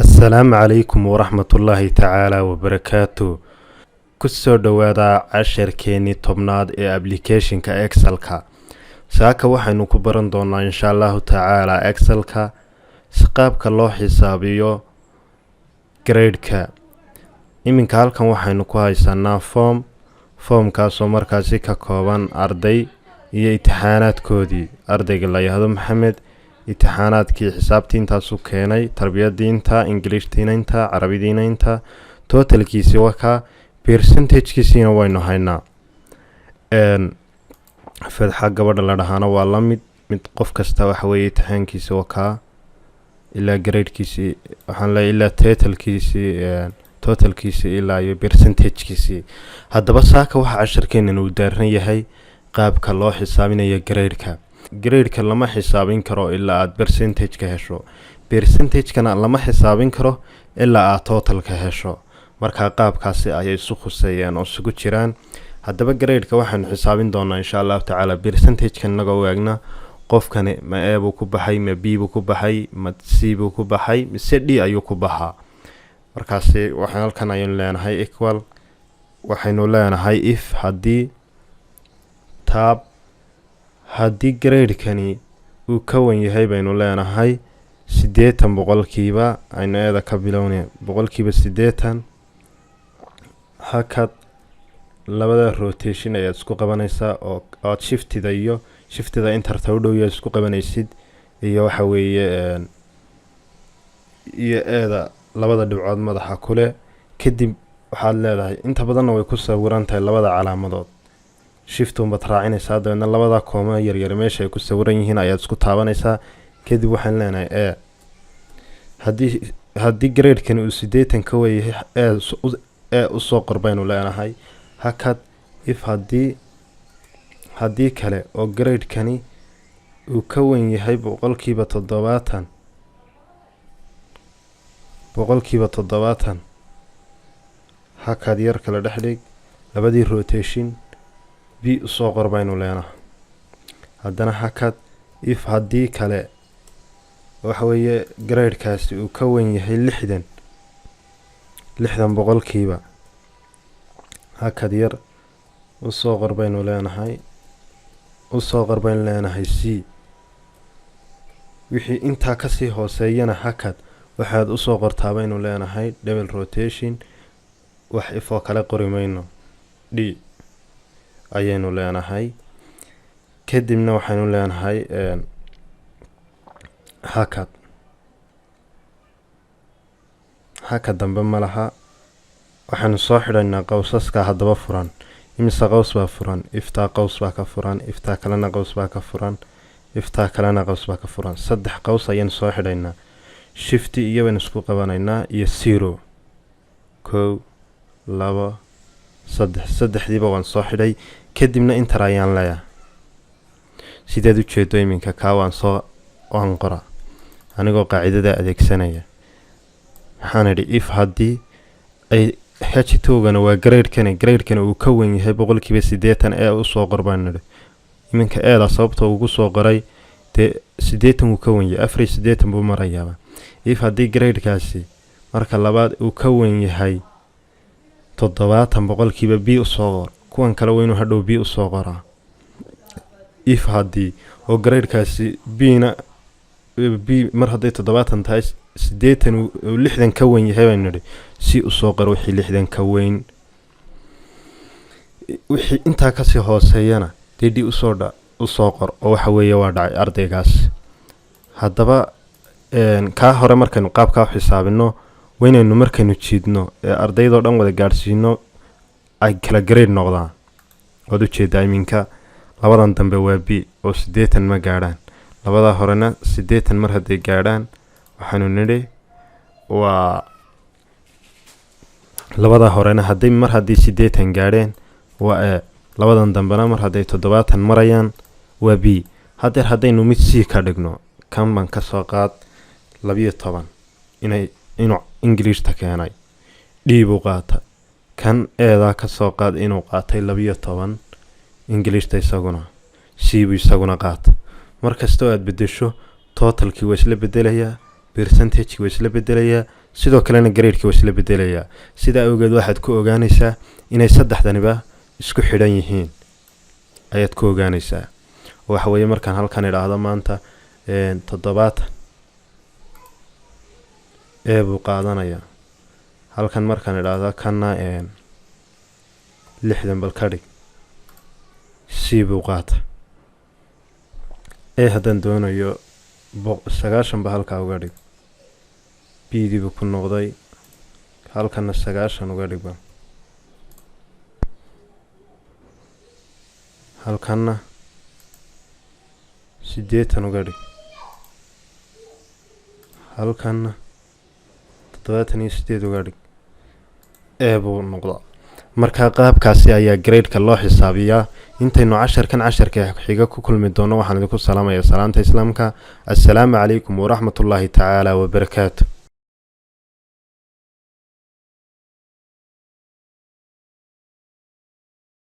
السلام عليكم ورحمة الله تعالى وبركاته. كسو دوادا عشر كيني طبناد ابليكيشن كا اكسل كا ساكا وحينو كبرن دونا ان شاء الله تعالى اكسل كا سقاب كاللو حسابيو جريد كا إمين كالكا وحينو كوهايسانا فوم كاسو مركزي كاكوبان أردي iyo imtixaanaadkoodii ardayga la yiraahdo Maxamed imtixaanaadkii xisaabtiintaasuu keenay tarbiyadiinta ingiliishtiinta carabidiinta totalkiisi waka percentagekiisina waynu haynaa fadxa gabadha la dhahaana waa la mid qof kasta waxa weeye imtixaankiisa waka ila gradekiisi waxaan la ila totalkiisi ila iyo percentagekiisi haddaba saaka waxa casharkeena uu daaran yahay qaabka loo xisaabinayo grade-ka lama xisaabin karo ilaa aad percentage ka hesho percentage-kana lama xisaabin karo ilaa aad total ka hesho marka qaabkaasi ayay isu khuseeyaan oo isugu jiraan haddaba grade-ka waxaan xisaabin doonaa insha Allah taala percentage-ka naga waagna qofkani ma A buu ku baxay ma B buu ku baxay ma C buu ku baxay ma D ayuu ku baxaa markaasi waxaan halkan ayaan leenahay equal waxaynu leenahay if haddii grade-kani uu ka wan yahay baynu leenahay 80% aynu eeda ka bilownay 80% hakad labada rotation ay isku qabanaysa oo aad shiftida interta u dhow yahay isku qabanaysid iyo waxa weeye iyo eeda labada dhibcood madaxa kule kadib waxaad leedahay inta badan way ku sawiran tahay labada calaamadood shiftun baad raacinaysaa dadna labada kooma yar meesha ay ku sawiran yihiin ayaad isku taabanaysaa kadib waxaan leenahay haddii grade-kan uu 80 ka weeyahay u soo qorbaynu leenahay hakad if haddii kale oo grade-kani uu ka wan yahay 70% hakad yar kala dhexdhig labadii rotation B soo qorbaynu leenahay haddana hakad if haddii kale waxa weeye grade-kaasi uu ka wan yahay 60% hakad yar u soo qorbaynu leenahay C wixii inta ka sii hooseeyana hakad waxaad u soo qortaa baynu leenahay double rotation wax ifoo kale qorimayno D ayaynu leenahay kadibna waxaynu leenahay hakad dambe malaha waxaanu soo xidhaynaa qowsaska haddaba furan imisa qows baa furan iftaa qows baa ka furan iftaa kalena qows baa ka furan iftaa kalena qows baa ka furan saddex qows ayaan soo xidhaynaa shift iyo waan isku qabanaynaa iyo 0 2 saddexdiiba waan soo xidhay kadibna inter ayaan leeyahay sideed u jeedo iminka ka waan qora anigoo qaacidada adeegsanaya waxaan idhi if haddii ay h2gana waa grade-kana uu ka wan yahay 80% ee u soo qorbaan iminka eeda sababta ugu soo qoray de 80 uu ka wan yahay 80 buu marayaa if haddii grade-kaasi marka labaad uu ka wan yahay 70% B u soo qor kuwan kale waynu hadhow B u soo qoraa if haddii oo grade-kaasi B mar hadday 70 tahay 80 uu 60 ka wan yahay baynu nidhi C u soo qor wixii 60 ka weyn wixii inta ka sii hooseeyana D u soo qor oo waxa weeye waa dhacay ardaygaas haddaba ka hore markaynu qaabka u xisaabino waynaynu markaynu jiidno ardaydoo dhan wada gaarsiino ay kala grade noqdaan oo u jeedaa iminka labadan dambe waa B oo 80 ma gaaraan labada horena 80 mar haday gaaraan waxaanu nidhi waa labada horena haday mar haday 80 gaareen waa A labadan dambena mar haday 70 marayaan waa B hadaynu mid C ka dhigno kan ban ka soo qaad 12 inuu English ta keenay D buu qaatay kan eeda ka soo qaad inuu qaatay 12 English ta isaguna C buu isaguna qaatay markastoo aad bedesho totalkii waa isla bedelayaa percentage waa isla bedelayaa sidoo kalena gradeekii waa isla bedelayaa. sidaa awgeed waxaad ku ogaanaysaa inay saddexdaniba isku xidhan yihiin ayaad ku ogaanaysaa. waxa weeye markaan halkan idhaahdo maanta 70 ee buu qaadanayaa. halkan markaan idhaahdo kana 60 bal ka dhig c buu qaata. haddaan doonayo 90 ba halkaa uga dhig, b dii buu ku noqday, halkana 90 uga dhigba, halkana 80 uga dhig, halkana 78 uga dhig, buu noqdaa. marka qaabkaasi ayaa gradeka loo xisaabiyaa. intaynu casharka xiga ku kulmi doono waxaan idinku salaamayaa salaanta islaamka. assalaamu calaykum waraxmatullaahi tacaala wabarakaatu.